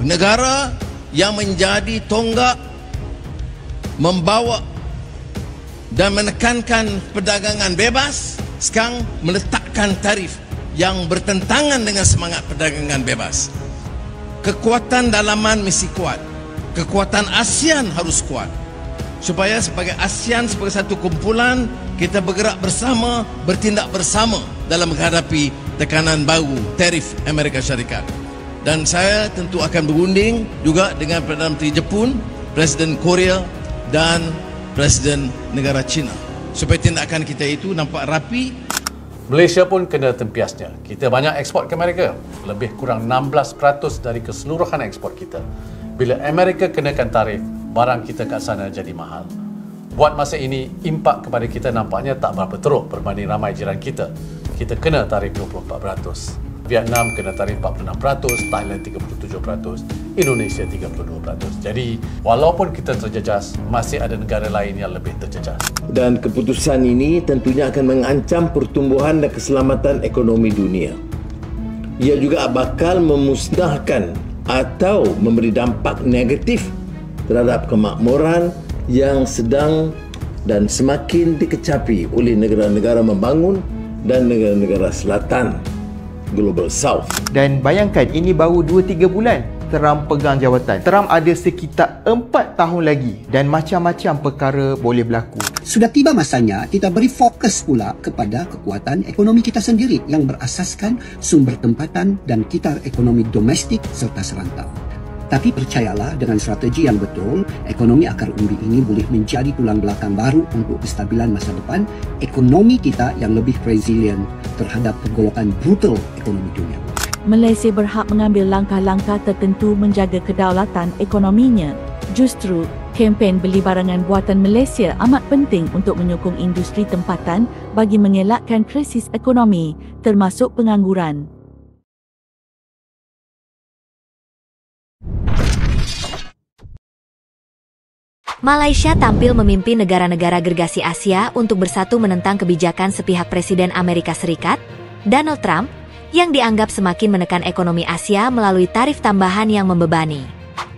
negara yang menjadi tonggak membawa dan menekankan perdagangan bebas sekarang meletakkan tarif yang bertentangan dengan semangat perdagangan bebas. Kekuatan dalaman mesti kuat, kekuatan ASEAN harus kuat, supaya sebagai ASEAN, sebagai satu kumpulan, kita bergerak bersama, bertindak bersama dalam menghadapi tekanan baru tarif Amerika Syarikat. Dan saya tentu akan berunding juga dengan Perdana Menteri Jepun, Presiden Korea dan Presiden negara China, supaya tindakan kita itu nampak rapi. Malaysia pun kena tempiasnya. Kita banyak ekspor ke Amerika, lebih kurang 16% dari keseluruhan ekspor kita. Bila Amerika kenakan tarif, barang kita kat sana jadi mahal. Buat masa ini, impak kepada kita nampaknya tak berapa teruk berbanding ramai jiran kita. Kita kena tarif 24%. Vietnam kena tarif 46%, Thailand 37%, Indonesia 32%. Jadi, walaupun kita terjejas, masih ada negara lain yang lebih terjejas. Dan keputusan ini tentunya akan mengancam pertumbuhan dan keselamatan ekonomi dunia. Ia juga bakal memusnahkan atau memberi dampak negatif terhadap kemakmuran yang sedang dan semakin dikecapi oleh negara-negara membangun dan negara-negara selatan Global South. Dan bayangkan, ini baru 2-3 bulan Trump pegang jawatan. Trump ada sekitar 4 tahun lagi dan macam-macam perkara boleh berlaku. Sudah tiba masanya kita beri fokus pula kepada kekuatan ekonomi kita sendiri yang berasaskan sumber tempatan dan kitar ekonomi domestik serta serantau. Tapi percayalah, dengan strategi yang betul, ekonomi akar umbi ini boleh menjadi tulang belakang baru untuk kestabilan masa depan ekonomi kita yang lebih resilient terhadap pergolakan brutal ekonomi dunia. Malaysia berhak mengambil langkah-langkah tertentu menjaga kedaulatan ekonominya. Justru, kempen beli barangan buatan Malaysia amat penting untuk menyokong industri tempatan bagi mengelakkan krisis ekonomi, termasuk pengangguran. Malaysia tampil memimpin negara-negara gergasi Asia untuk bersatu menentang kebijakan sepihak Presiden Amerika Serikat, Donald Trump, yang dianggap semakin menekan ekonomi Asia melalui tarif tambahan yang membebani.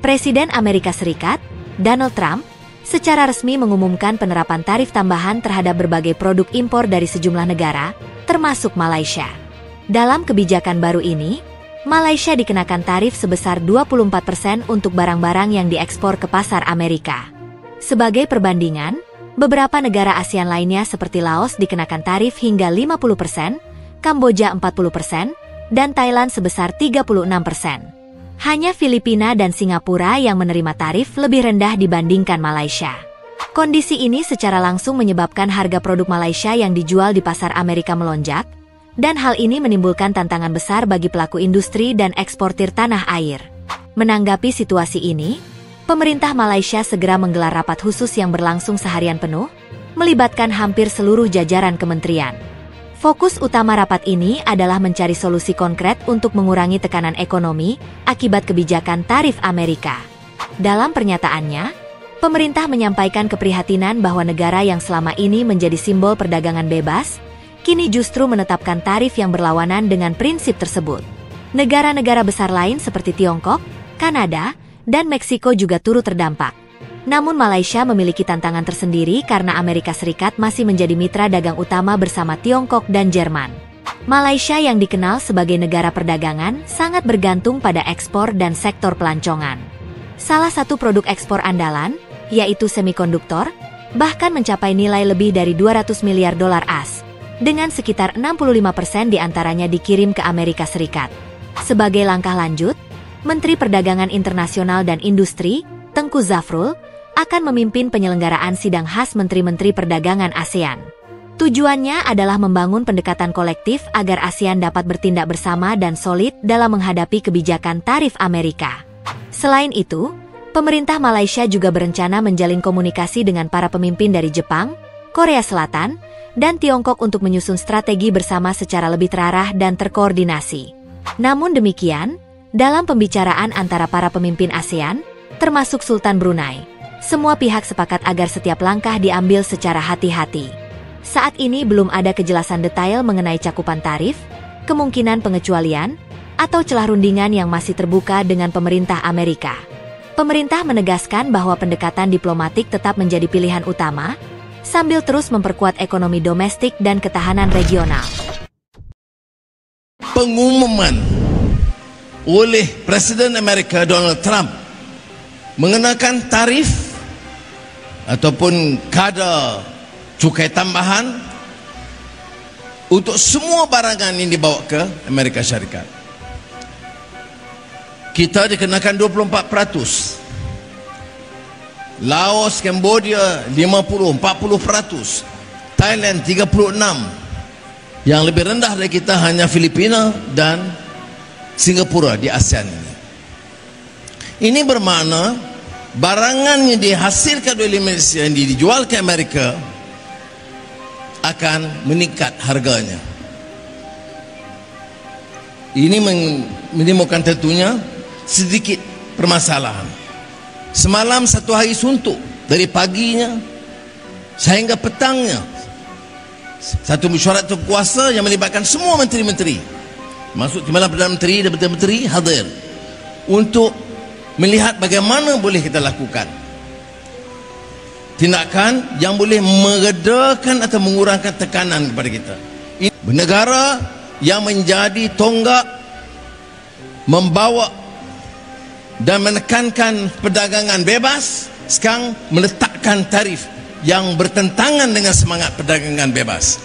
Presiden Amerika Serikat, Donald Trump, secara resmi mengumumkan penerapan tarif tambahan terhadap berbagai produk impor dari sejumlah negara, termasuk Malaysia. Dalam kebijakan baru ini, Malaysia dikenakan tarif sebesar 24% untuk barang-barang yang diekspor ke pasar Amerika. Sebagai perbandingan, beberapa negara ASEAN lainnya seperti Laos dikenakan tarif hingga 50%, Kamboja 40%, dan Thailand sebesar 36%. Hanya Filipina dan Singapura yang menerima tarif lebih rendah dibandingkan Malaysia. Kondisi ini secara langsung menyebabkan harga produk Malaysia yang dijual di pasar Amerika melonjak, dan hal ini menimbulkan tantangan besar bagi pelaku industri dan eksportir tanah air. Menanggapi situasi ini, pemerintah Malaysia segera menggelar rapat khusus yang berlangsung seharian penuh, melibatkan hampir seluruh jajaran kementerian. Fokus utama rapat ini adalah mencari solusi konkret untuk mengurangi tekanan ekonomi akibat kebijakan tarif Amerika. Dalam pernyataannya, pemerintah menyampaikan keprihatinan bahwa negara yang selama ini menjadi simbol perdagangan bebas, kini justru menetapkan tarif yang berlawanan dengan prinsip tersebut. Negara-negara besar lain seperti Tiongkok, Kanada, dan Meksiko juga turut terdampak. Namun Malaysia memiliki tantangan tersendiri karena Amerika Serikat masih menjadi mitra dagang utama bersama Tiongkok dan Jerman. Malaysia yang dikenal sebagai negara perdagangan sangat bergantung pada ekspor dan sektor pelancongan. Salah satu produk ekspor andalan, yaitu semikonduktor, bahkan mencapai nilai lebih dari 200 miliar dolar AS, dengan sekitar 65% diantaranya dikirim ke Amerika Serikat. Sebagai langkah lanjut, Menteri Perdagangan Internasional dan Industri, Tengku Zafrul, akan memimpin penyelenggaraan sidang khas Menteri-Menteri Perdagangan ASEAN. Tujuannya adalah membangun pendekatan kolektif agar ASEAN dapat bertindak bersama dan solid dalam menghadapi kebijakan tarif Amerika. Selain itu, pemerintah Malaysia juga berencana menjalin komunikasi dengan para pemimpin dari Jepang, Korea Selatan, dan Tiongkok untuk menyusun strategi bersama secara lebih terarah dan terkoordinasi. Namun demikian, dalam pembicaraan antara para pemimpin ASEAN, termasuk Sultan Brunei, semua pihak sepakat agar setiap langkah diambil secara hati-hati. Saat ini belum ada kejelasan detail mengenai cakupan tarif, kemungkinan pengecualian, atau celah rundingan yang masih terbuka dengan pemerintah Amerika. Pemerintah menegaskan bahwa pendekatan diplomatik tetap menjadi pilihan utama, sambil terus memperkuat ekonomi domestik dan ketahanan regional. Pengumuman oleh Presiden Amerika Donald Trump mengenakan tarif ataupun kadar cukai tambahan untuk semua barangan yang dibawa ke Amerika Syarikat. Kita dikenakan 24%. Laos, Cambodia 50, 40%. Thailand 36%. Yang lebih rendah dari kita hanya Filipina dan Singapura di ASEAN ini. Ini bermakna barangan yang dihasilkan oleh Malaysia yang dijual ke Amerika akan meningkat harganya. Ini menimbulkan tentunya sedikit permasalahan. Semalam satu hari suntuk, dari paginya sehingga petangnya, satu mesyuarat kuasa yang melibatkan semua menteri-menteri, masuk Timbalan Perdana Menteri dan menteri-menteri hadir untuk melihat bagaimana boleh kita lakukan tindakan yang boleh meredakan atau mengurangkan tekanan kepada kita. Ini negara yang menjadi tonggak membawa dan menekankan perdagangan bebas sekarang meletakkan tarif yang bertentangan dengan semangat perdagangan bebas.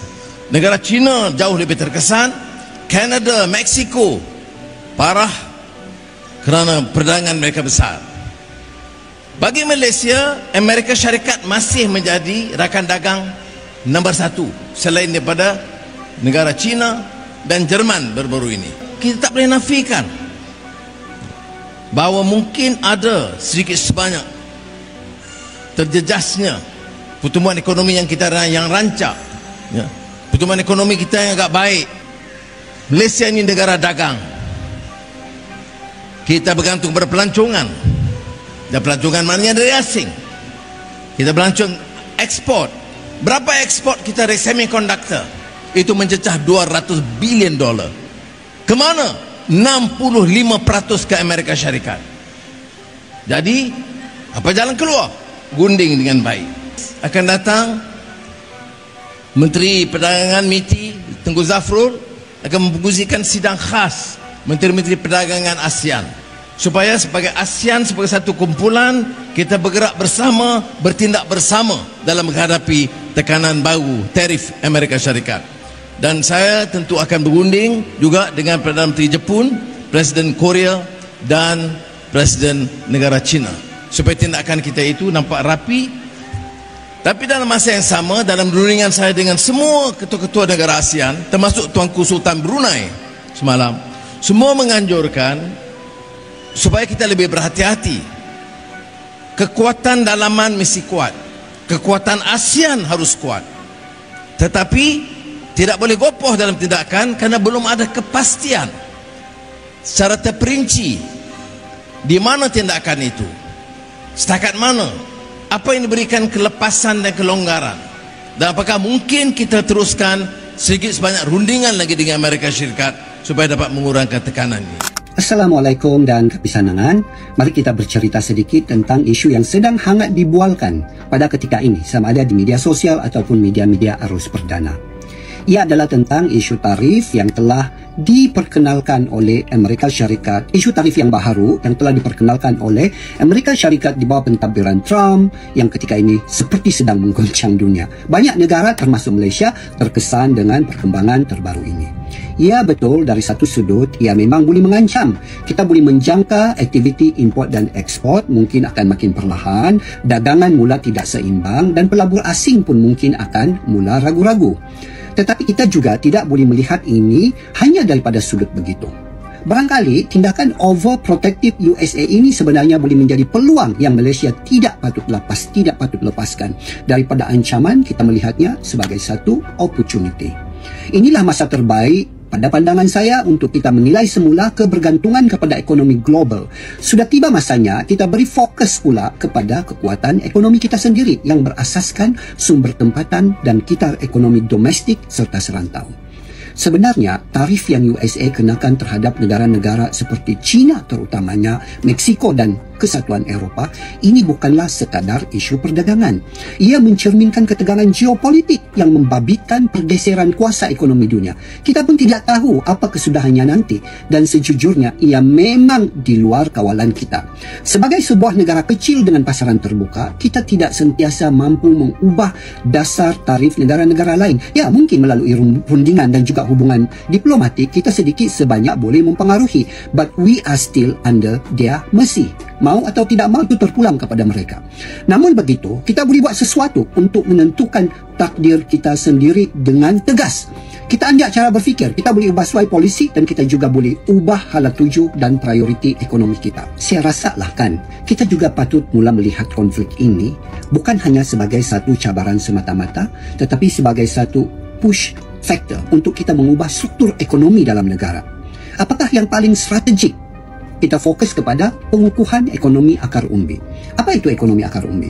Negara China jauh lebih terkesan, Kanada, Meksiko parah kerana perdagangan mereka besar. Bagi Malaysia, Amerika Syarikat masih menjadi rakan dagang nombor 1 selain daripada negara China dan Jerman baru-baru ini. Kita tak boleh nafikan bahawa mungkin ada sedikit sebanyak terjejasnya pertumbuhan ekonomi yang kita rancak, ya. Pertumbuhan ekonomi kita yang agak baik. Malaysia ini negara dagang. Kita bergantung pada pelancongan, dan pelancongan maknanya dari asing. Kita pelancong ekspor. Berapa ekspor kita dari semiconductor? Itu mencecah $200 bilion. Kemana? 65% ke Amerika Syarikat. Jadi apa jalan keluar? Gunding dengan baik. Akan datang Menteri Perdagangan MITI Tengku Zafrul akan mempengusikan sidang khas Menteri-Menteri Perdagangan ASEAN, supaya sebagai ASEAN, sebagai satu kumpulan, kita bergerak bersama, bertindak bersama dalam menghadapi tekanan baru tarif Amerika Syarikat. Dan saya tentu akan berunding juga dengan Perdana Menteri Jepun, Presiden Korea dan Presiden negara China, supaya tindakan kita itu nampak rapi. Tapi dalam masa yang sama, dalam rundingan saya dengan semua ketua-ketua negara ASEAN, termasuk Tuanku Sultan Brunei semalam, semua menganjurkan supaya kita lebih berhati-hati. Kekuatan dalaman mesti kuat, kekuatan ASEAN harus kuat, tetapi tidak boleh gopoh dalam tindakan kerana belum ada kepastian secara terperinci di mana tindakan itu, setakat mana, apa yang diberikan kelepasan dan kelonggaran, dan apakah mungkin kita teruskan sedikit sebanyak rundingan lagi dengan Amerika Syarikat supaya dapat mengurangkan tekanan ini. Assalamualaikum dan kepisanangan. Mari kita bercerita sedikit tentang isu yang sedang hangat dibualkan pada ketika ini, sama ada di media sosial ataupun media-media arus perdana. Ia adalah tentang isu tarif yang telah diperkenalkan oleh Amerika Syarikat, isu tarif yang baharu yang telah diperkenalkan oleh Amerika Syarikat di bawah pentadbiran Trump yang ketika ini seperti sedang menggoncang dunia. Banyak negara termasuk Malaysia terkesan dengan perkembangan terbaru ini. Ya betul, dari satu sudut ia memang boleh mengancam. Kita boleh menjangka aktiviti import dan ekspor mungkin akan makin perlahan, dagangan mula tidak seimbang dan pelabur asing pun mungkin akan mula ragu-ragu. Tetapi kita juga tidak boleh melihat ini hanya daripada sudut begitu. Barangkali tindakan overprotective USA ini sebenarnya boleh menjadi peluang yang Malaysia tidak patut lepaskan. Daripada ancaman, kita melihatnya sebagai satu opportunity. Inilah masa terbaik pada pandangan saya untuk kita menilai semula kebergantungan kepada ekonomi global. Sudah tiba masanya kita beri fokus pula kepada kekuatan ekonomi kita sendiri yang berasaskan sumber tempatan dan kitar ekonomi domestik serta serantau. Sebenarnya, tarif yang USA kenakan terhadap negara-negara seperti China terutamanya, Meksiko dan Kesatuan Eropah, ini bukanlah sekadar isu perdagangan. Ia mencerminkan ketegangan geopolitik yang membabitkan pergeseran kuasa ekonomi dunia. Kita pun tidak tahu apa kesudahannya nanti, dan sejujurnya ia memang di luar kawalan kita. Sebagai sebuah negara kecil dengan pasaran terbuka, kita tidak sentiasa mampu mengubah dasar tarif negara-negara lain. Ya, mungkin melalui rundingan dan juga hubungan diplomatik, kita sedikit sebanyak boleh mempengaruhi, but we are still under their mercy. Mau atau tidak mau itu terpulang kepada mereka. Namun begitu, kita boleh buat sesuatu untuk menentukan takdir kita sendiri dengan tegas. Kita anjak cara berfikir, kita boleh ubah suai polisi dan kita juga boleh ubah hala tuju dan prioriti ekonomi kita. Saya rasalah kan, kita juga patut mula melihat konflik ini bukan hanya sebagai satu cabaran semata-mata, tetapi sebagai satu push factor untuk kita mengubah struktur ekonomi dalam negara. Apakah yang paling strategik? Kita fokus kepada pengukuhan ekonomi akar umbi. Apa itu ekonomi akar umbi?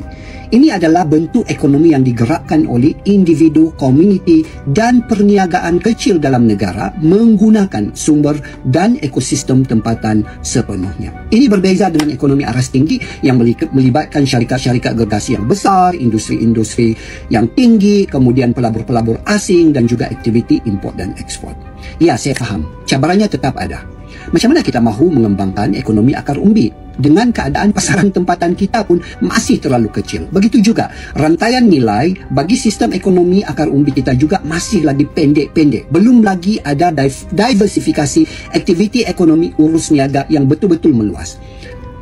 Ini adalah bentuk ekonomi yang digerakkan oleh individu, komuniti dan perniagaan kecil dalam negara menggunakan sumber dan ekosistem tempatan sepenuhnya. Ini berbeza dengan ekonomi aras tinggi yang melibatkan syarikat-syarikat gergasi yang besar, industri-industri yang tinggi, kemudian pelabur-pelabur asing dan juga aktiviti import dan ekspor. Ya, saya faham. Cabarannya tetap ada. Macam mana kita mahu mengembangkan ekonomi akar umbi dengan keadaan pasaran tempatan kita pun masih terlalu kecil? Begitu juga rantaian nilai bagi sistem ekonomi akar umbi kita juga masih lagi pendek-pendek. Belum lagi ada diversifikasi aktiviti ekonomi urus niaga yang betul-betul meluas.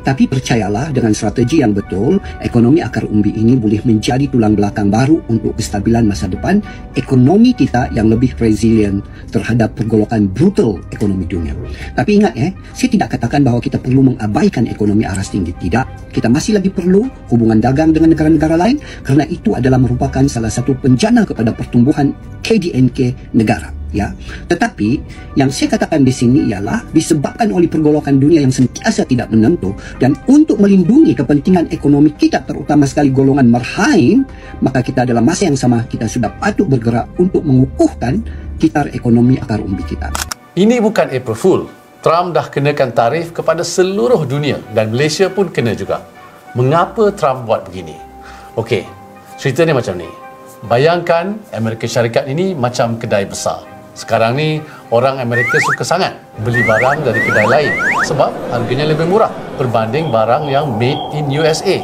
Tapi percayalah, dengan strategi yang betul, ekonomi akar umbi ini boleh menjadi tulang belakang baru untuk kestabilan masa depan ekonomi kita yang lebih resilient terhadap pergolakan brutal ekonomi dunia. Tapi ingat saya tidak katakan bahawa kita perlu mengabaikan ekonomi aras tinggi. Tidak. Kita masih lagi perlu hubungan dagang dengan negara-negara lain kerana itu adalah merupakan salah satu penjana kepada pertumbuhan KDNK negara. Ya, tetapi yang saya katakan di sini ialah disebabkan oleh pergolakan dunia yang sentiasa tidak menentu dan untuk melindungi kepentingan ekonomi kita terutama sekali golongan marhain, maka kita dalam masa yang sama kita sudah patut bergerak untuk mengukuhkan kitar ekonomi akar umbi kita. Ini bukan April Fool. Trump dah kenakan tarif kepada seluruh dunia dan Malaysia pun kena juga. Mengapa Trump buat begini? Okey, ceritanya macam ni. Bayangkan Amerika Syarikat ini macam kedai besar. Sekarang ni orang Amerika suka sangat beli barang dari kedai lain sebab harganya lebih murah berbanding barang yang made in USA.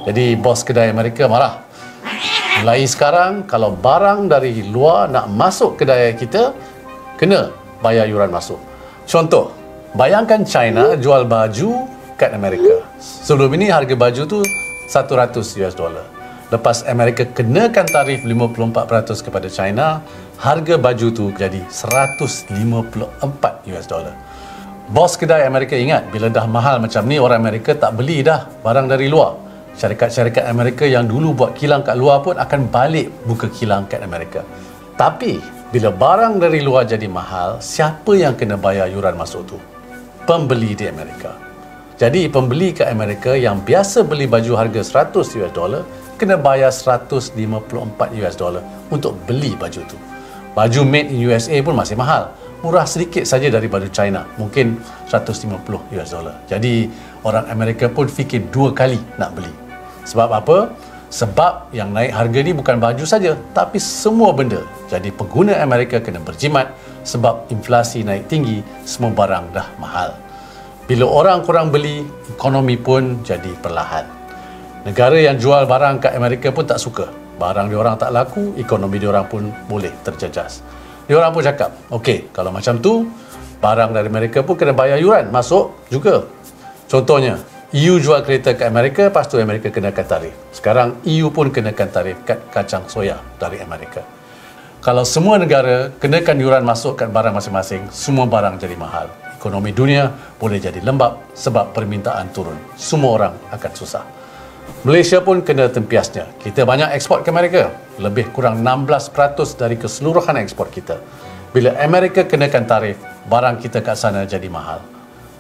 Jadi bos kedai Amerika marah. Mulai sekarang kalau barang dari luar nak masuk kedai kita, kena bayar yuran masuk. Contoh, bayangkan China jual baju kat Amerika. Sebelum ini harga baju tu $100. Lepas Amerika kenakan tarif 54% kepada China, harga baju tu jadi $154. Bos kedai Amerika ingat, bila dah mahal macam ni, orang Amerika tak beli dah barang dari luar. Syarikat-syarikat Amerika yang dulu buat kilang kat luar pun akan balik buka kilang kat Amerika. Tapi, bila barang dari luar jadi mahal, siapa yang kena bayar yuran masuk tu? Pembeli di Amerika. Jadi, pembeli kat Amerika yang biasa beli baju harga $100, kena bayar $154 untuk beli baju tu. Baju made in USA pun masih mahal. Murah sedikit saja daripada China. Mungkin $150. Jadi, orang Amerika pun fikir dua kali nak beli. Sebab apa? Sebab yang naik harga ni bukan baju saja, tapi semua benda. Jadi, pengguna Amerika kena berjimat sebab inflasi naik tinggi, semua barang dah mahal. Bila orang kurang beli, ekonomi pun jadi perlahan. Negara yang jual barang kat Amerika pun tak suka. Barang diorang tak laku, ekonomi diorang pun boleh terjejas. Diorang pun cakap, okey, kalau macam tu, barang dari Amerika pun kena bayar yuran masuk juga. Contohnya, EU jual kereta kat Amerika, lepas tu Amerika kenakan tarif. Sekarang EU pun kenakan tarif kat kacang soya dari Amerika. Kalau semua negara kenakan yuran masuk kat barang masing-masing, semua barang jadi mahal. Ekonomi dunia boleh jadi lembab sebab permintaan turun. Semua orang akan susah. Malaysia pun kena tempiasnya. Kita banyak ekspor ke Amerika. Lebih kurang 16% dari keseluruhan ekspor kita. Bila Amerika kenakan tarif, barang kita kat sana jadi mahal.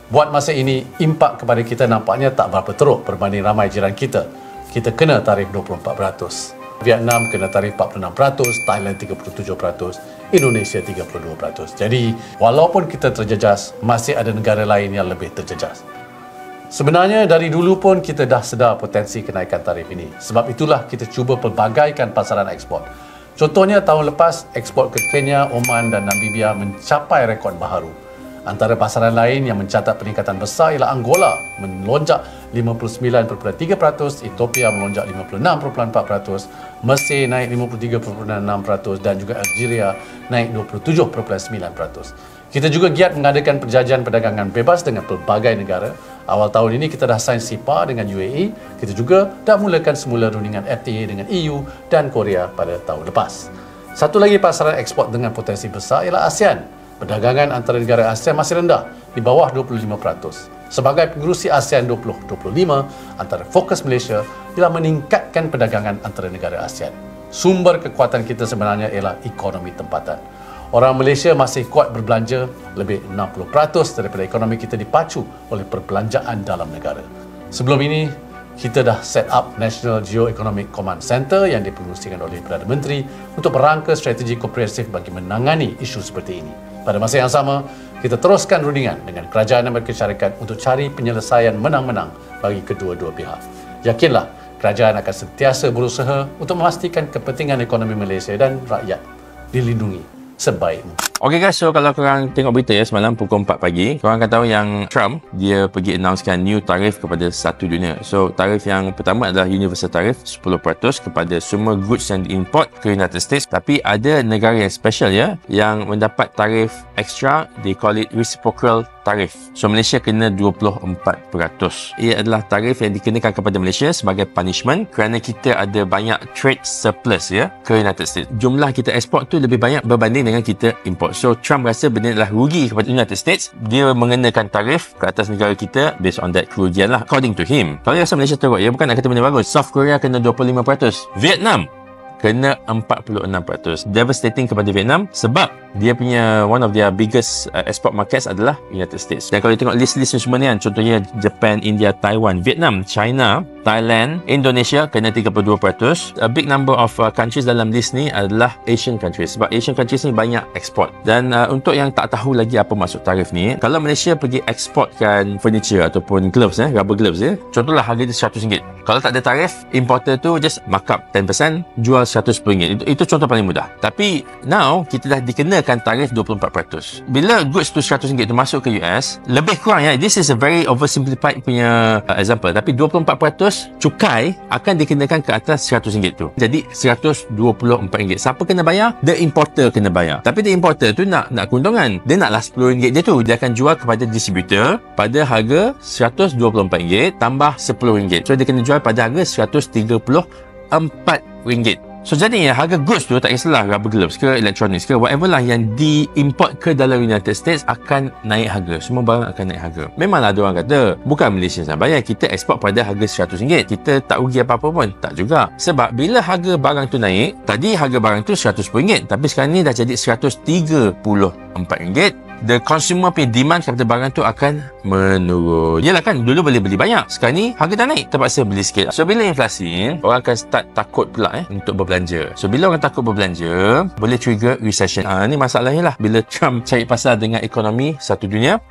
Buat masa ini, impak kepada kita nampaknya tak berapa teruk berbanding ramai jiran kita. Kita kena tarif 24%. Vietnam kena tarif 46%, Thailand 37%, Indonesia 32%. Jadi, walaupun kita terjejas, masih ada negara lain yang lebih terjejas. Sebenarnya dari dulu pun kita dah sedar potensi kenaikan tarif ini. Sebab itulah kita cuba pelbagaikan pasaran ekspor. Contohnya tahun lepas, ekspor ke Kenya, Oman dan Namibia mencapai rekod baharu. Antara pasaran lain yang mencatat peningkatan besar ialah Angola melonjak 59.3%, Ethiopia melonjak 56.4%, Mesir naik 53.6% dan juga Algeria naik 27.9%. Kita juga giat mengadakan perjanjian perdagangan bebas dengan pelbagai negara. Awal tahun ini kita dah sign SIPA dengan UAE. Kita juga dah mulakan semula rundingan FTA dengan EU dan Korea pada tahun lepas. Satu lagi pasaran ekspor dengan potensi besar ialah ASEAN. Perdagangan antara negara ASEAN masih rendah, di bawah 25%. Sebagai pengerusi ASEAN 2025, antara fokus Malaysia ialah meningkatkan perdagangan antara negara ASEAN. Sumber kekuatan kita sebenarnya ialah ekonomi tempatan. Orang Malaysia masih kuat berbelanja, lebih 60% daripada ekonomi kita dipacu oleh perbelanjaan dalam negara. Sebelum ini, kita dah set up National Geo-Economic Command Center yang dipengerusikan oleh Perdana Menteri untuk merangka strategi komprehensif bagi menangani isu seperti ini. Pada masa yang sama, kita teruskan rundingan dengan Kerajaan Amerika Syarikat untuk cari penyelesaian menang-menang bagi kedua-dua pihak. Yakinlah, kerajaan akan sentiasa berusaha untuk memastikan kepentingan ekonomi Malaysia dan rakyat dilindungi sebaiknya. Okay guys, so kalau korang tengok berita ya semalam pukul 4 pagi, korang akan tahu yang Trump dia pergi announcekan new tarif kepada satu dunia. So tarif yang pertama adalah universal tarif 10% kepada semua goods yang diimport ke United States. Tapi ada negara yang special ya yang mendapat tarif extra, they call it reciprocal tarif. So Malaysia kena 24%. Ia adalah tarif yang dikenakan kepada Malaysia sebagai punishment kerana kita ada banyak trade surplus ya ke United States. Jumlah kita ekspor tu lebih banyak berbanding dengan kita import. So Trump rasa benda adalah rugi kepada United States. Dia mengenakan tarif ke atas negara kita based on that kerugian lah. According to him. Kalau dia rasa Malaysia teruk, ya bukan nak kata benda bagus. South Korea kena 25%. Vietnam kena 46%. Devastating kepada Vietnam sebab dia punya one of their biggest export markets adalah United States. Dan kalau you tengok list-list semua ni kan, contohnya Japan, India, Taiwan, Vietnam, China, Thailand, Indonesia kena 32%. A big number of countries dalam list ni adalah Asian countries sebab Asian countries ni banyak export. Dan untuk yang tak tahu lagi apa maksud tarif ni, kalau Malaysia pergi exportkan furniture ataupun gloves rubber gloves contohlah harga dia RM100. Kalau tak ada tarif, importer tu just markup 10%, jual RM110. Itu contoh paling mudah. Tapi now kita dah dikenakan tarif 24%. Bila goods tu RM100 tu masuk ke US, lebih kurang ya, this is a very oversimplified punya example, tapi 24% cukai akan dikenakan ke atas RM100 tu. Jadi RM124. Siapa kena bayar? The importer kena bayar. Tapi the importer tu nak keuntungan. Dia naklah RM10 dia tu. Dia akan jual kepada distributor pada harga RM124 tambah RM10. So dia kena jual pada harga RM134. So jadinya harga goods tu tak kisahlah rubber gloves ke electronics ke whatever lah yang diimport ke dalam United States akan naik harga. Semua barang akan naik harga. Memanglah ada orang kata bukan Malaysia sahaja bayar, kita ekspor pada harga RM100. Kita tak rugi apa-apa pun. Tak juga. Sebab bila harga barang tu naik, tadi harga barang tu RM110 tapi sekarang ni dah jadi RM134. The consumer punya demand kepada barang tu akan menurun. Yalah kan, dulu boleh beli banyak, sekarang ni harga dah naik, terpaksa beli sikit. So bila inflasi, orang akan start takut pula untuk berbelanja. So bila orang takut berbelanja, boleh trigger recession. Ni masalahnya lah. Bila Trump cari pasal dengan ekonomi satu dunia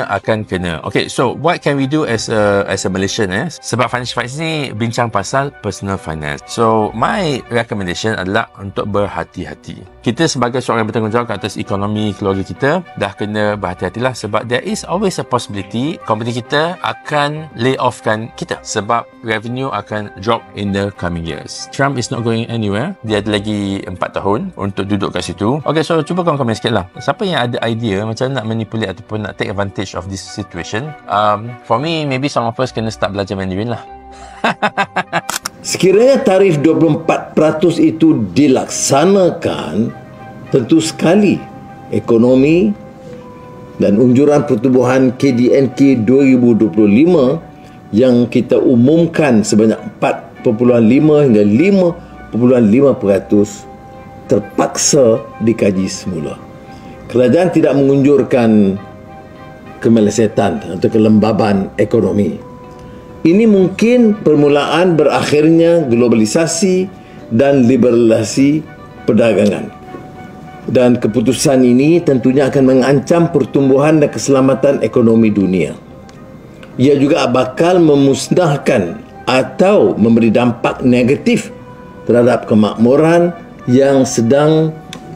akan kena. Okay, so what can we do as a Malaysian sebab financial finance ni bincang pasal personal finance. So my recommendation adalah untuk berhati-hati. Kita sebagai seorang yang bertanggungjawab ke atas ekonomi keluarga kita dah kena berhati-hatilah sebab there is always a possibility company kita akan lay offkan kita sebab revenue akan drop in the coming years. Trump is not going anywhere. Dia ada lagi 4 tahun untuk duduk kat situ. Okay, so cuba korang komen sikit lah. Siapa yang ada idea macam nak manipulate ataupun nak take advantage of this situation? For me, maybe some of us kena start belajar Mandarin lah. Sekiranya tarif 24% itu dilaksanakan, tentu sekali ekonomi dan unjuran pertumbuhan KDNK 2025 yang kita umumkan sebanyak 4.5 hingga 5.5% terpaksa dikaji semula. Kerajaan tidak mengunjurkan kemelesetan atau kelembaban ekonomi. Ini mungkin permulaan berakhirnya globalisasi dan liberalisasi perdagangan. Dan keputusan ini tentunya akan mengancam pertumbuhan dan keselamatan ekonomi dunia. Ia juga bakal memusnahkan atau memberi dampak negatif terhadap kemakmuran yang sedang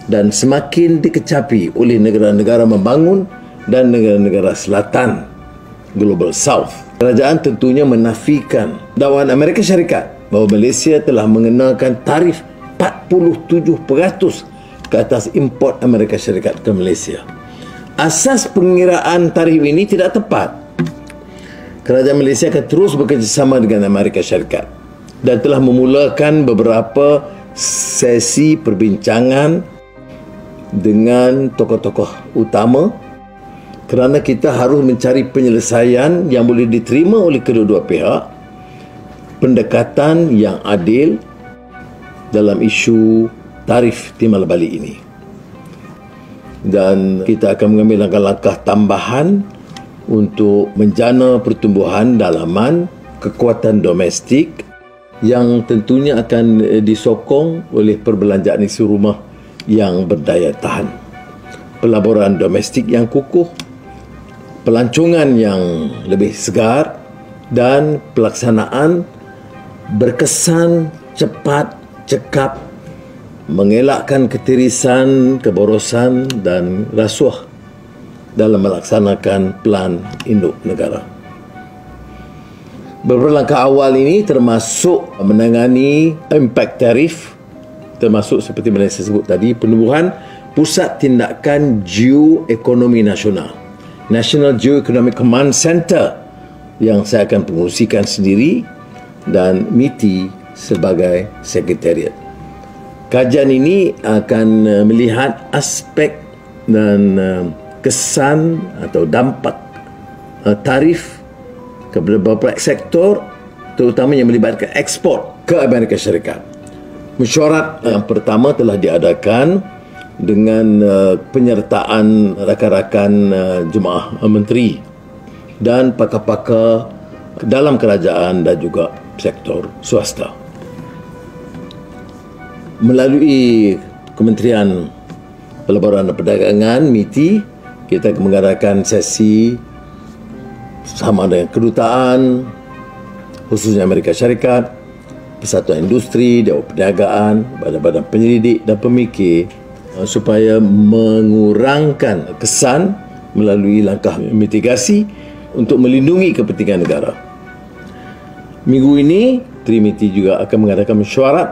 dan semakin dikecapi oleh negara-negara membangun dan negara-negara selatan, Global South. Kerajaan tentunya menafikan dakwaan Amerika Syarikat bahawa Malaysia telah mengenakan tarif 47% ke atas import Amerika Syarikat ke Malaysia. Asas pengiraan tarif ini tidak tepat. Kerajaan Malaysia akan terus bekerjasama dengan Amerika Syarikat dan telah memulakan beberapa sesi perbincangan dengan tokoh-tokoh utama kerana kita harus mencari penyelesaian yang boleh diterima oleh kedua-dua pihak, pendekatan yang adil dalam isu tarif timbal balik ini. Dan kita akan mengambil langkah-langkah tambahan untuk menjana pertumbuhan dalaman kekuatan domestik yang tentunya akan disokong oleh perbelanjaan isi rumah yang berdaya tahan, pelaburan domestik yang kukuh, pelancongan yang lebih segar dan pelaksanaan berkesan, cepat, cekap, mengelakkan ketirisan, keborosan dan rasuah dalam melaksanakan plan induk negara. Beberapa langkah awal ini termasuk menangani impak tarif, termasuk seperti yang saya sebut tadi, penubuhan Pusat Tindakan Geoekonomi Nasional, National Geoeconomic Command Center, yang saya akan pengurusikan sendiri, dan MITI sebagai sekretariat. Kajian ini akan melihat aspek dan kesan atau dampak tarif ke beberapa sektor, terutama yang melibatkan ekspor ke Amerika Syarikat. Mesyuarat yang pertama telah diadakan dengan penyertaan rakan-rakan jemaah menteri dan pakar-pakar dalam kerajaan dan juga sektor swasta. Melalui Kementerian Pelaburan dan Perdagangan, MITI, kita akan mengadakan sesi sama dengan kedutaan, khususnya Amerika Syarikat, Persatuan Industri, Dewan Perniagaan, badan-badan penyelidik dan pemikir, supaya mengurangkan kesan melalui langkah mitigasi untuk melindungi kepentingan negara. Minggu ini, Trimiti juga akan mengadakan mesyuarat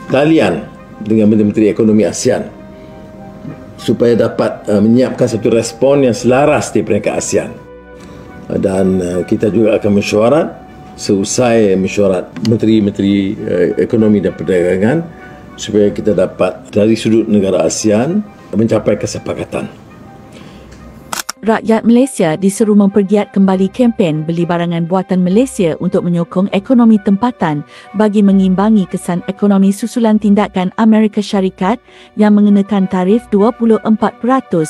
talian dengan Menteri Ekonomi ASEAN supaya dapat menyiapkan satu respon yang selaras di peringkat ASEAN. Dan kita juga akan mesyuarat seusai mesyuarat Menteri Ekonomi dan Perdagangan supaya kita dapat dari sudut negara ASEAN mencapai kesepakatan. Rakyat Malaysia diseru mempergiat kembali kempen beli barangan buatan Malaysia untuk menyokong ekonomi tempatan bagi mengimbangi kesan ekonomi susulan tindakan Amerika Syarikat yang mengenakan tarif 24%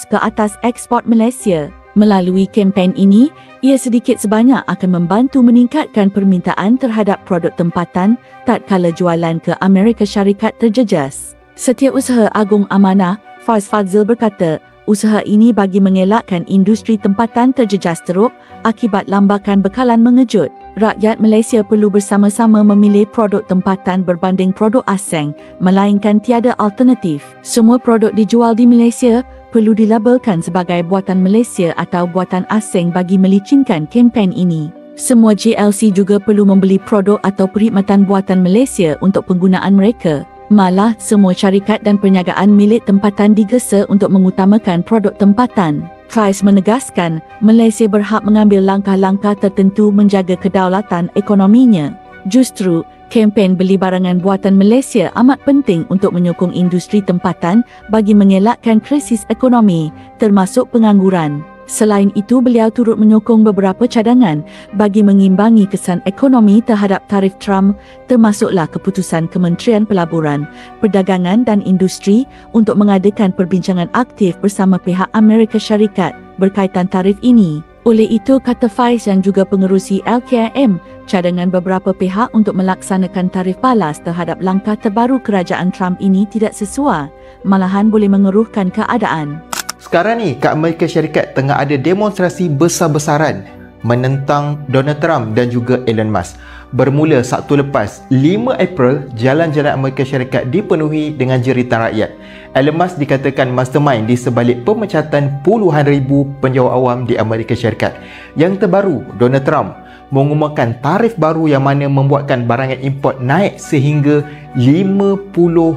ke atas ekspor Malaysia. Melalui kempen ini, ia sedikit sebanyak akan membantu meningkatkan permintaan terhadap produk tempatan tatkala jualan ke Amerika Syarikat terjejas. Setiausaha Agung Amanah, Faz Fadzil berkata, usaha ini bagi mengelakkan industri tempatan terjejas teruk akibat lambakan bekalan mengejut. Rakyat Malaysia perlu bersama-sama memilih produk tempatan berbanding produk asing, melainkan tiada alternatif. Semua produk dijual di Malaysia perlu dilabelkan sebagai buatan Malaysia atau buatan asing bagi melicinkan kempen ini. Semua GLC juga perlu membeli produk atau perkhidmatan buatan Malaysia untuk penggunaan mereka. Malah, semua syarikat dan perniagaan milik tempatan digesa untuk mengutamakan produk tempatan. Faiz menegaskan, Malaysia berhak mengambil langkah-langkah tertentu menjaga kedaulatan ekonominya. Justru, kempen beli barangan buatan Malaysia amat penting untuk menyokong industri tempatan bagi mengelakkan krisis ekonomi, termasuk pengangguran. Selain itu, beliau turut menyokong beberapa cadangan bagi mengimbangi kesan ekonomi terhadap tarif Trump, termasuklah keputusan Kementerian Pelaburan, Perdagangan dan Industri untuk mengadakan perbincangan aktif bersama pihak Amerika Syarikat berkaitan tarif ini. Oleh itu, kata Faiz yang juga pengerusi LKIM, cadangan beberapa pihak untuk melaksanakan tarif balas terhadap langkah terbaru kerajaan Trump ini tidak sesuai, malahan boleh mengeruhkan keadaan. Sekarang ni kat Amerika Syarikat tengah ada demonstrasi besar-besaran menentang Donald Trump dan juga Elon Musk. Bermula Sabtu lepas, 5 April, jalan-jalan Amerika Syarikat dipenuhi dengan jeritan rakyat. Elon Musk dikatakan mastermind di sebalik pemecatan puluhan ribu penjawat awam di Amerika Syarikat. Yang terbaru, Donald Trump mengumumkan tarif baru yang mana membuatkan barangan import naik sehingga 50%.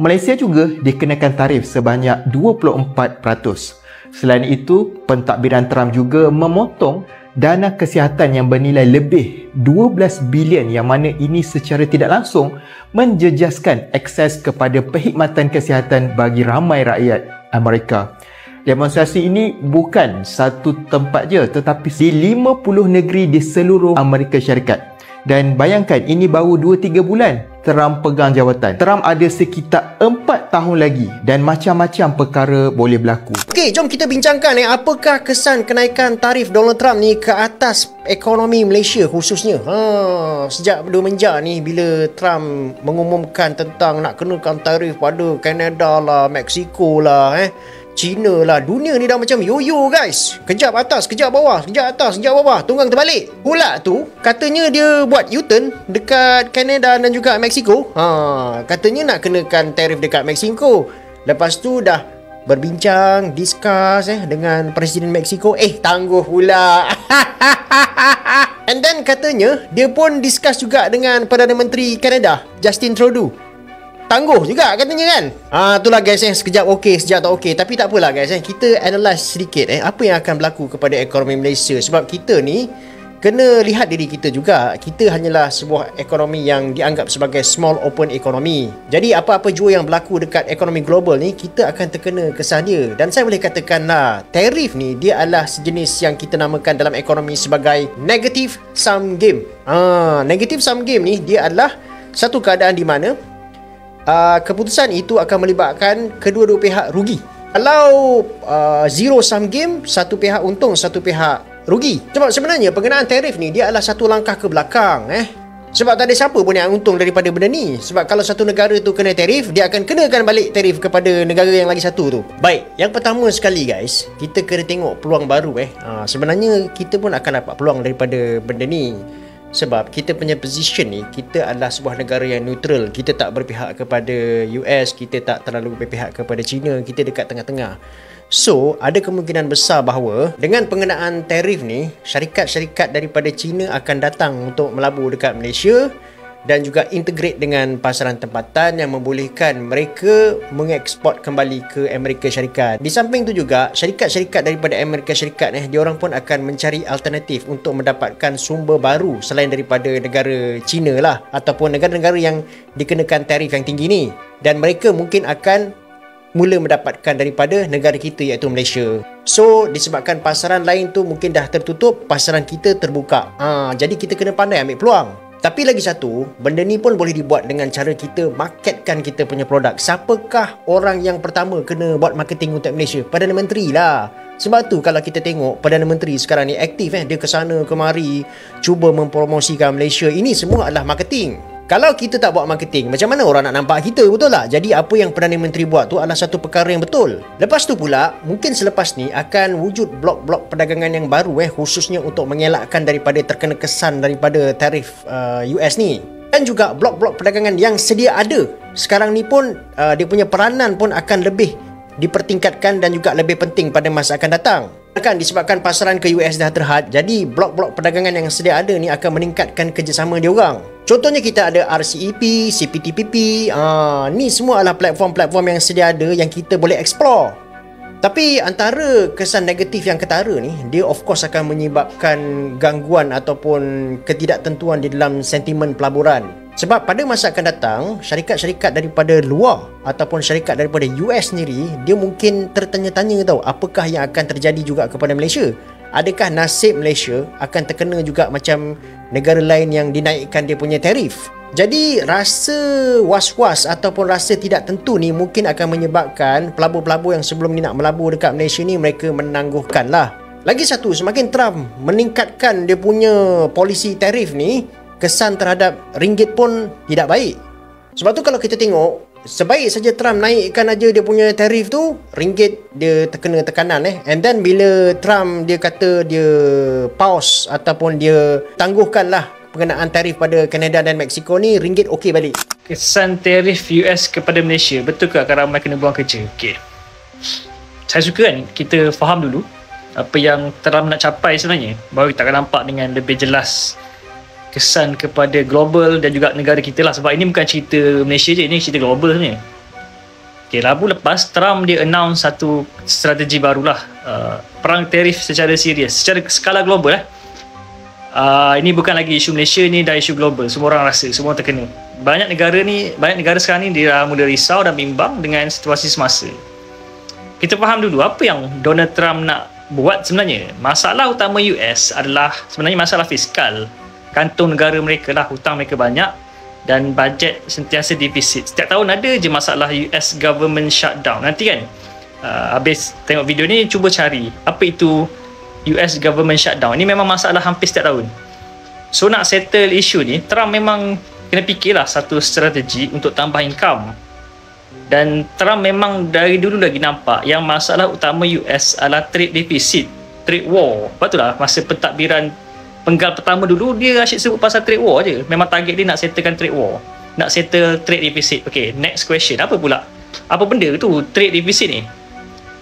Malaysia juga dikenakan tarif sebanyak 24%. Selain itu, pentadbiran Trump juga memotong dana kesihatan yang bernilai lebih 12 bilion yang mana ini secara tidak langsung menjejaskan akses kepada perkhidmatan kesihatan bagi ramai rakyat Amerika. Demonstrasi ini bukan satu tempat je tetapi di 50 negeri di seluruh Amerika Syarikat. Dan bayangkan ini baru 2-3 bulan Trump pegang jawatan. Trump ada sekitar 4 tahun lagi dan macam-macam perkara boleh berlaku. Okey, jom kita bincangkan apakah kesan kenaikan tarif Donald Trump ni ke atas ekonomi Malaysia khususnya. Sejak bermenjak ni bila Trump mengumumkan tentang nak kenakan tarif pada Kanada lah, Mexico lah, China lah. Dunia ni dah macam yo-yo guys. Kejap atas, kejap bawah, kejap atas, kejap bawah, tunggang terbalik. Pula tu katanya dia buat U-turn dekat Canada dan juga Mexico. Katanya nak kenakan tarif dekat Mexico. Lepas tu dah berbincang, discuss dengan Presiden Mexico. Tangguh pula. And then katanya dia pun discuss juga dengan Perdana Menteri Canada, Justin Trudeau. Tangguh juga katanya kan. Itulah guys, sekejap okey, sekejap tak okey. Tapi tak apalah guys, kita analyse sedikit apa yang akan berlaku kepada ekonomi Malaysia. Sebab kita ni kena lihat diri kita juga. Kita hanyalah sebuah ekonomi yang dianggap sebagai small open economy. Jadi apa-apa jua yang berlaku dekat ekonomi global ni, kita akan terkena kesan dia. Dan saya boleh katakan lah, tarif ni dia adalah sejenis yang kita namakan dalam ekonomi sebagai negative sum game. Negative sum game ni dia adalah satu keadaan di mana keputusan itu akan melibatkan kedua-dua pihak rugi. Kalau zero sum game, satu pihak untung, satu pihak rugi. Sebab sebenarnya penggunaan tarif ni dia adalah satu langkah ke belakang. Sebab tak ada siapa pun yang untung daripada benda ni. Sebab kalau satu negara tu kena tarif, dia akan kenakan balik tarif kepada negara yang lagi satu tu. Baik, yang pertama sekali guys, kita kena tengok peluang baru. Sebenarnya kita pun akan dapat peluang daripada benda ni. Sebab kita punya position ni, kita adalah sebuah negara yang neutral. Kita tak berpihak kepada US, kita tak terlalu berpihak kepada China, kita dekat tengah-tengah. So, ada kemungkinan besar bahawa dengan pengenaan tarif ni, syarikat-syarikat daripada China akan datang untuk melabur dekat Malaysia dan juga integrate dengan pasaran tempatan yang membolehkan mereka mengeksport kembali ke Amerika Syarikat. Di samping tu juga, syarikat-syarikat daripada Amerika Syarikat diorang pun akan mencari alternatif untuk mendapatkan sumber baru selain daripada negara China lah, ataupun negara-negara yang dikenakan tarif yang tinggi ni. Dan mereka mungkin akan mula mendapatkan daripada negara kita iaitu Malaysia. So, disebabkan pasaran lain tu mungkin dah tertutup, pasaran kita terbuka. Jadi kita kena pandai ambil peluang. Tapi lagi satu, benda ni pun boleh dibuat dengan cara kita marketkan kita punya produk. Siapakah orang yang pertama kena buat marketing untuk Malaysia? Perdana Menteri lah. Sebab tu kalau kita tengok Perdana Menteri sekarang ni aktif dia ke sana kemari cuba mempromosikan Malaysia. Ini semua adalah marketing. Kalau kita tak buat marketing, macam mana orang nak nampak kita, betul tak? Jadi apa yang Perdana Menteri buat tu adalah satu perkara yang betul. Lepas tu pula, mungkin selepas ni akan wujud blok-blok perdagangan yang baru khususnya untuk mengelakkan daripada terkena kesan daripada tarif US ni. Dan juga blok-blok perdagangan yang sedia ada. Sekarang ni pun dia punya peranan pun akan lebih dipertingkatkan dan juga lebih penting pada masa akan datang. Kan disebabkan pasaran ke US dah terhad, jadi blok-blok perdagangan yang sedia ada ni akan meningkatkan kerjasama diorang. Contohnya kita ada RCEP, CPTPP, ni semua adalah platform-platform yang sedia ada yang kita boleh explore. Tapi antara kesan negatif yang ketara ni, dia of course akan menyebabkan gangguan ataupun ketidaktentuan di dalam sentimen pelaburan. Sebab pada masa akan datang, syarikat-syarikat daripada luar ataupun syarikat daripada US sendiri, dia mungkin tertanya-tanya apakah yang akan terjadi juga kepada Malaysia. Adakah nasib Malaysia akan terkena juga macam negara lain yang dinaikkan dia punya tarif? Jadi rasa was-was ataupun rasa tidak tentu ni mungkin akan menyebabkan pelabur-pelabur yang sebelum ni nak melabur dekat Malaysia ni, mereka menangguhkan lah. Lagi satu, semakin Trump meningkatkan dia punya polisi tarif ni, kesan terhadap ringgit pun tidak baik. Sebab tu kalau kita tengok, sebaik saja Trump naikkan aja dia punya tarif tu, ringgit dia terkena tekanan and then bila Trump dia kata dia pause ataupun dia tangguhkanlah pengenaan tarif pada Kanada dan Mexico ni, ringgit okey balik. Kesan tarif US kepada Malaysia, betul ke akan ramai kena buang kerja? Okey, saya suka kan kita faham dulu apa yang Trump nak capai sebenarnya, baru kita akan nampak dengan lebih jelas kesan kepada global dan juga negara kita lah. Sebab ini bukan cerita Malaysia je, ini cerita global sebenarnya. Okay, Rabu lepas Trump dia announce satu strategi barulah, perang tarif secara serius, secara skala global ini bukan lagi isu Malaysia, ni dah isu global. Semua orang rasa, semua orang terkena. Banyak negara sekarang ni dia mula risau dan bimbang dengan situasi semasa. Kita faham dulu apa yang Donald Trump nak buat sebenarnya. Masalah utama US adalah sebenarnya masalah fiskal. Kantung negara mereka lah, hutang mereka banyak dan bajet sentiasa defisit. Setiap tahun ada je masalah US government shutdown. Nanti kan habis tengok video ni, cuba cari apa itu US government shutdown. Ini memang masalah hampir setiap tahun. So nak settle isu ni, Trump memang kena fikirlah satu strategi untuk tambah income. Dan Trump memang dari dulu lagi nampak yang masalah utama US adalah trade deficit, trade war. Lepas tu lah masa pentadbiran penggal pertama dulu, dia asyik sebut pasal trade war je. Memang target dia nak settlekan trade war, nak settle trade deficit. Okay, next question, apa pula? Apa benda tu trade deficit ni?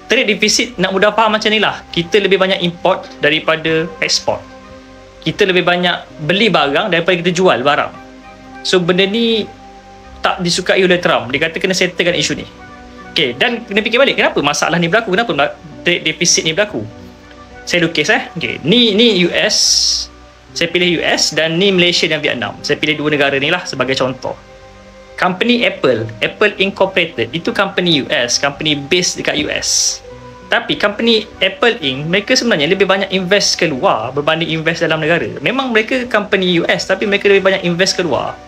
Trade deficit, nak mudah faham macam ni lah, kita lebih banyak import daripada export. Kita lebih banyak beli barang daripada kita jual barang. So benda ni tak disukai oleh Trump. Dia kata kena settlekan isu ni. Okay, dan kena fikir balik, kenapa masalah ni berlaku? Kenapa trade deficit ni berlaku? Saya lukis okay. Ni US, saya pilih US, dan ni Malaysia dan Vietnam. Saya pilih dua negara ni lah sebagai contoh. Company Apple Incorporated, itu company US, company based dekat US. Tapi company Apple Inc, mereka sebenarnya lebih banyak invest keluar berbanding invest dalam negara. Memang mereka company US, tapi mereka lebih banyak invest keluar.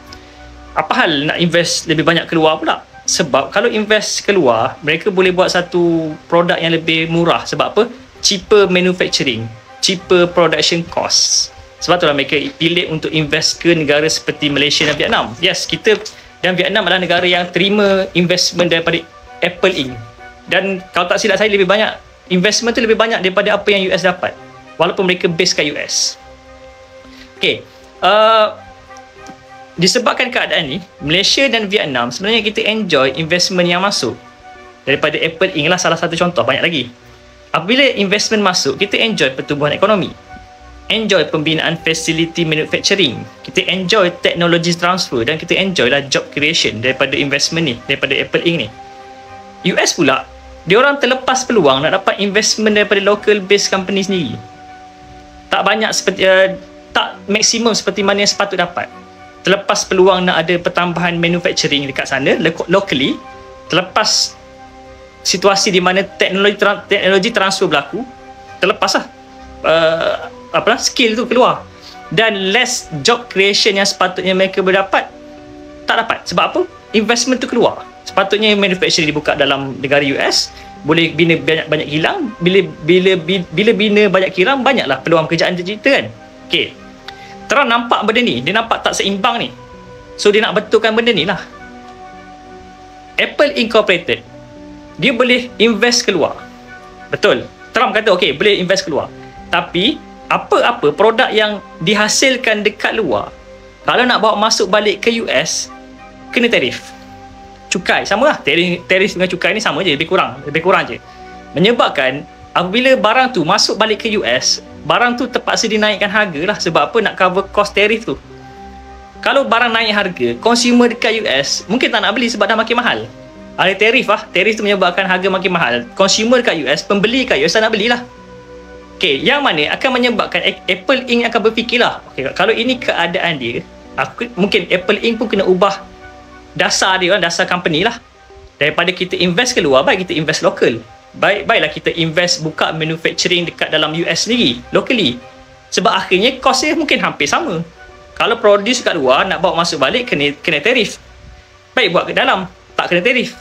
Apa hal nak invest lebih banyak keluar pula? Sebab kalau invest keluar, mereka boleh buat satu produk yang lebih murah. Sebab apa? Cheaper manufacturing, cheaper production cost. Sebab itulah mereka pilih untuk invest ke negara seperti Malaysia dan Vietnam. Yes, kita dan Vietnam adalah negara yang terima investment daripada Apple Inc. Dan kalau tak silap saya, lebih banyak investment tu lebih banyak daripada apa yang US dapat, walaupun mereka base kat US. Okay, disebabkan keadaan ni, Malaysia dan Vietnam sebenarnya kita enjoy investment yang masuk daripada Apple Inc lah salah satu contoh, banyak lagi. Apabila investment masuk, kita enjoy pertumbuhan ekonomi, enjoy pembinaan facility manufacturing, kita enjoy technology transfer, dan kita enjoy lah job creation daripada investment ni, daripada Apple Inc ni. US pula, dia orang terlepas peluang nak dapat investment daripada local based company sendiri. Tak banyak seperti tak maksimum seperti mana yang sepatut dapat. Terlepas peluang nak ada pertambahan manufacturing dekat sana locally, terlepas situasi di mana teknologi transfer berlaku, terlepaslah skill tu keluar, dan less job creation yang sepatutnya mereka berdapat tak dapat. Sebab apa? Investment tu keluar. Sepatutnya manufacturing dibuka dalam negara US, boleh bina banyak hilang. Bila bina banyak hilang, banyaklah peluang pekerjaan tercipta kan. Okay, Trump nampak benda ni, dia nampak tak seimbang ni, so dia nak betulkan benda ni lah. Apple Incorporated, dia boleh invest keluar, betul, Trump kata okay, boleh invest keluar, tapi apa-apa produk yang dihasilkan dekat luar, kalau nak bawa masuk balik ke US, kena tarif, cukai, sama lah. Tarif dengan cukai ni sama je, lebih kurang je, menyebabkan apabila barang tu masuk balik ke US, barang tu terpaksa dinaikkan harga lah. Sebab apa? Nak cover cost tarif tu. Kalau barang naik harga, consumer dekat US mungkin tak nak beli sebab dah makin mahal. Ada tarif lah, tarif tu menyebabkan harga makin mahal. Consumer dekat US, pembeli dekat US tak nak belilah. Okay, yang mana akan menyebabkan Apple Inc akan berfikirlah, okay, kalau ini keadaan dia, mungkin Apple Inc pun kena ubah dasar dia, dasar company lah. Daripada kita invest keluar, baik kita invest lokal. Baiklah kita invest buka manufacturing dekat dalam US sendiri, locally. Sebab akhirnya cost dia mungkin hampir sama. Kalau produce kat luar, nak bawa masuk balik kena tarif. Baik buat ke dalam, tak kena tarif.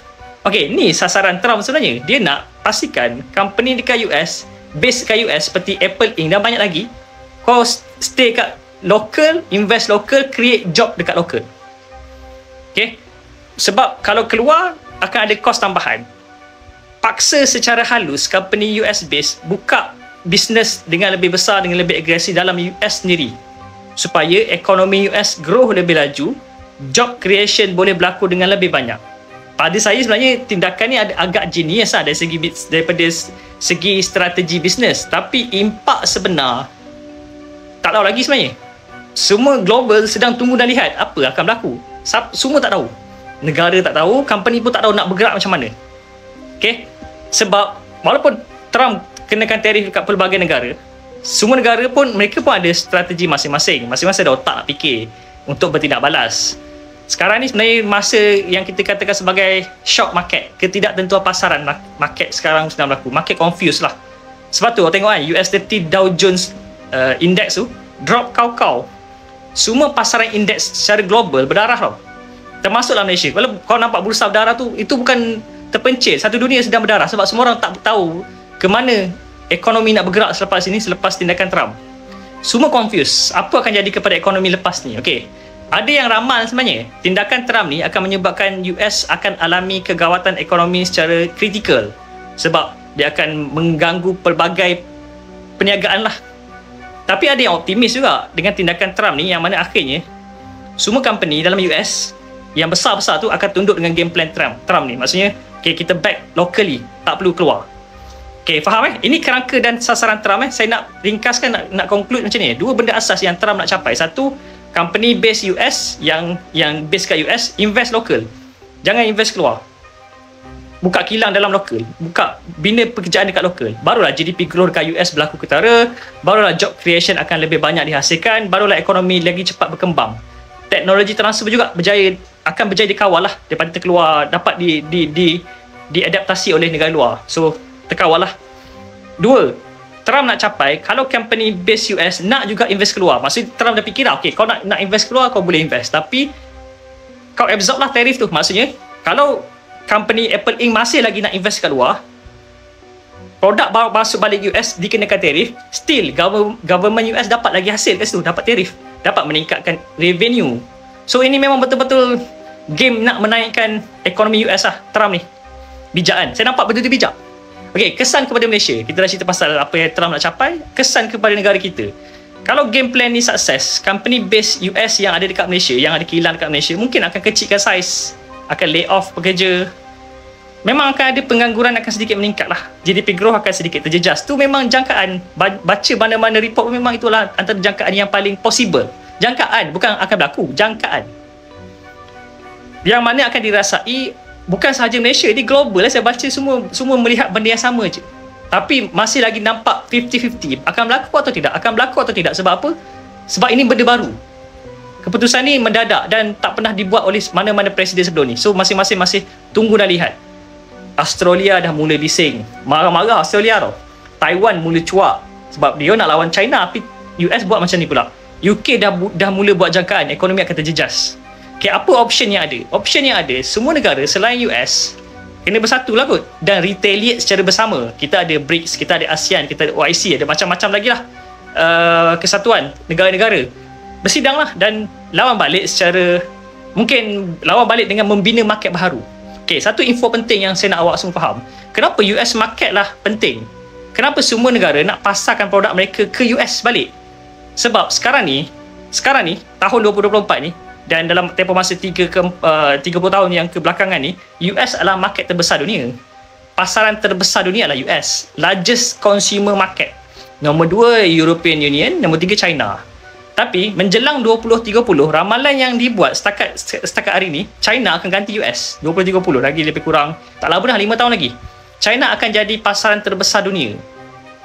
Okay, ni sasaran Trump sebenarnya. Dia nak pastikan company dekat US base kat US seperti Apple Inc. dan banyak lagi, kau stay kat local, invest local, create job dekat local. Okay? Sebab kalau keluar akan ada kos tambahan. Paksa secara halus company US based buka bisnes dengan lebih besar, dengan lebih agresif dalam US sendiri, supaya ekonomi US grow lebih laju, job creation boleh berlaku dengan lebih banyak. Pada saya sebenarnya tindakan ni agak genius lah daripada segi strategi bisnes, tapi impak sebenar tak tahu lagi sebenarnya. Semua global sedang tunggu dan lihat apa akan berlaku. Semua tak tahu. Negara tak tahu, company pun tak tahu nak bergerak macam mana. Okay? Sebab walaupun Trump kenakan tarif dekat pelbagai negara, semua negara pun, mereka pun ada strategi masing-masing. Masing-masing ada otak nak fikir untuk bertindak balas. Sekarang ni sebenarnya masa yang kita katakan sebagai shock market, ketidaktentuan pasaran market sekarang sedang berlaku. Market confused lah. Sebab tu tengok kan, US30 Dow Jones Index tu drop kau-kau. Semua pasaran indeks secara global berdarah tau. Termasuklah Malaysia. Kalau kau nampak bursa berdarah tu, itu bukan terpencil. Satu dunia sedang berdarah sebab semua orang tak tahu ke mana ekonomi nak bergerak selepas ini, selepas tindakan Trump. Semua confused. Apa akan jadi kepada ekonomi lepas ni? Okey. Ada yang ramal sebenarnya, tindakan Trump ni akan menyebabkan US akan alami kegawatan ekonomi secara kritikal sebab dia akan mengganggu pelbagai perniagaan lah. Tapi ada yang optimis juga dengan tindakan Trump ni, yang mana akhirnya semua company dalam US yang besar-besar tu akan tunduk dengan game plan Trump ni. Maksudnya, okay, kita back locally, tak perlu keluar. Okay, faham Ini kerangka dan sasaran Trump Saya nak ringkaskan, nak conclude macam ni. Dua benda asas yang Trump nak capai. Satu, company base US yang base kat US, invest local. Jangan invest keluar. Buka kilang dalam lokal, bina pekerjaan dekat lokal. Barulah GDP growth dekat US berlaku ketara, barulah job creation akan lebih banyak dihasilkan, barulah ekonomi lagi cepat berkembang. Teknologi transfer juga akan berjaya dikawal lah daripada terkeluar, dapat diadaptasi oleh negara luar. So terkawal lah. Dua, Trump nak capai kalau company base US nak juga invest keluar. Maksudnya Trump dah fikir dah, okay, kau nak invest keluar, kau boleh invest, tapi kau absorb lah tarif tu. Maksudnya kalau company Apple Inc. masih lagi nak invest kat luar, produk baru masuk balik US dikenakan tarif, still government US dapat lagi hasil kat situ, dapat tarif, dapat meningkatkan revenue. So ini memang betul-betul game nak menaikkan ekonomi US lah Trump ni. Bijakan, saya nampak betul-betul bijak. Okay, kesan kepada Malaysia, kita dah cerita pasal apa yang Trump nak capai. Kesan kepada negara kita, kalau game plan ni sukses, company base US yang ada dekat Malaysia, yang ada kilang dekat Malaysia, mungkin akan kecilkan saiz, akan lay off pekerja. Memang akan ada pengangguran, akan sedikit meningkat lah. GDP growth akan sedikit terjejas. Tu memang jangkaan. Baca mana-mana report, memang itulah antara jangkaan yang paling possible. Jangkaan, bukan akan berlaku, jangkaan. Yang mana akan dirasai bukan sahaja Malaysia, di global. Saya baca semua melihat benda yang sama je. Tapi masih lagi nampak 50-50. Akan berlaku atau tidak? Akan berlaku atau tidak? Sebab apa? Sebab ini benda baru. Keputusan ni mendadak dan tak pernah dibuat oleh mana-mana presiden sebelum ni. So masing-masing masih tunggu dan lihat. Australia dah mula bising. Marah-marah Australia tau. Taiwan mula cuak sebab dia nak lawan China, tapi US buat macam ni pula. UK dah mula buat jangkaan ekonomi akan terjejas. Okay, apa option yang ada? Option yang ada, semua negara selain US kena bersatu lah kot dan retaliate secara bersama. Kita ada BRICS, kita ada ASEAN, kita ada OIC, ada macam-macam lagi lah kesatuan negara-negara. Bersidang lah dan lawan balik secara, mungkin lawan balik dengan membina market baharu. Okay, satu info penting yang saya nak awak semua faham. Kenapa US market lah penting? Kenapa semua negara nak pasarkan produk mereka ke US balik? Sebab sekarang ni tahun 2024 ni, dan dalam tempoh masa 30 tahun yang kebelakangan ni, US adalah market terbesar dunia. Pasaran terbesar dunia adalah US. Largest consumer market. Nombor 2 European Union, nombor 3 China. Tapi menjelang 2030, ramalan yang dibuat setakat hari ni, China akan ganti US. 2030 lagi lebih kurang, tak lama dah, 5 tahun lagi. China akan jadi pasaran terbesar dunia.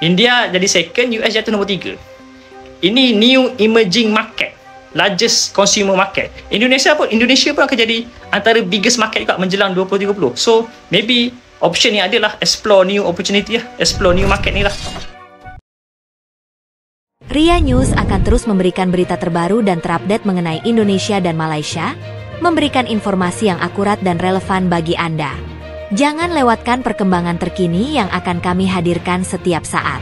India jadi second, US jatuh nombor 3. Ini new emerging market, largest consumer market. Indonesia pun akan jadi antara biggest market juga menjelang 2030. So maybe option yang adalah explore new opportunity lah, explore new market ni lah. Ria News akan terus memberikan berita terbaru dan terupdate mengenai Indonesia dan Malaysia, memberikan informasi yang akurat dan relevan bagi Anda. Jangan lewatkan perkembangan terkini yang akan kami hadirkan setiap saat.